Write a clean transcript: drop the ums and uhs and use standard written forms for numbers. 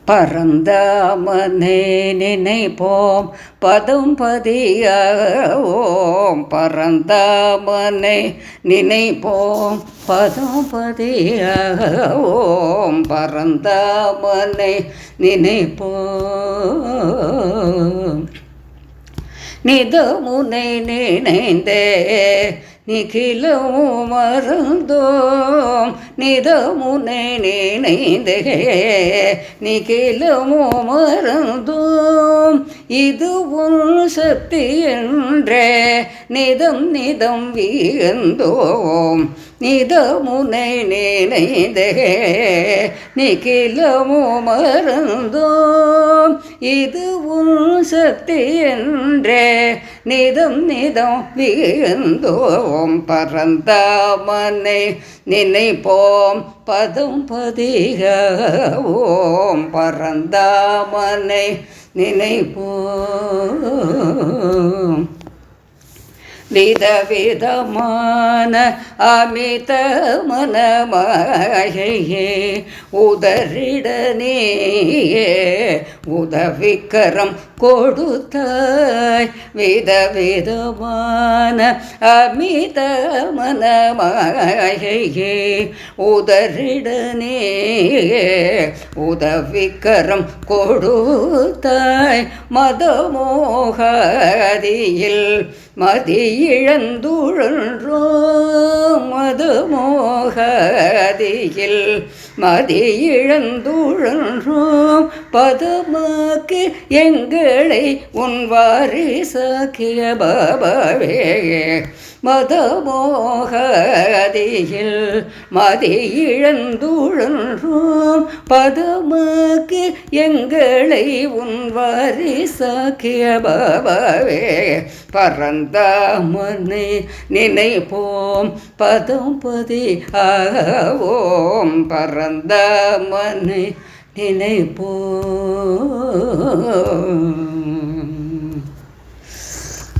பரந்தாமனை நினைப்போம் பதம் பதியாவோம். பரந்தாமனை நினைப்போம் பதம் பதியாவோம். பரந்தாமனை நினைப்போம். நிதமுனை நினைந்தே நிகிலமும் மறந்தோம். நிதமுனை நினைந்தே நிகிலமும் மறந்தோம். இது உன் சக்தி என்றே நிதம் நிதம் வியந்தோம். நிதமுனை நினைந்தே நிகிலமும் மறந்தோம். இது உன் சக்தி என்றே நிதம் நிதம் வியந்தோம். பரந்தாமனை நினைப்போம் பதம் பதியாவோம். பரந்தாமனை நினைப்போம். விதவிதமான அமித மனமாயே உதறிடனேயே உதவிக்கரம் கொடுத்தாய். விதவிதமான அமித மனமாயே உதறிடனேயே உதவிக்கரம் கொடுத்தாய். மதமோகாதியில் மதியிழந்துழன்றோம். மதுமோகதியில் மதியிழந்துழன்றோம். பதமாக்கு எங்களை உன் வாரிசாக்கிய பாபாவே. மதமோகதியில் மதியிழந்துழன்றோம். பதமாக்கு எங்களை உன் வாரிசாக்கிய பாபாவே. பரந்தாமனை நினைப்போம் பதம் பதியாவோம். பரந்தாமனை நினைப்போம்.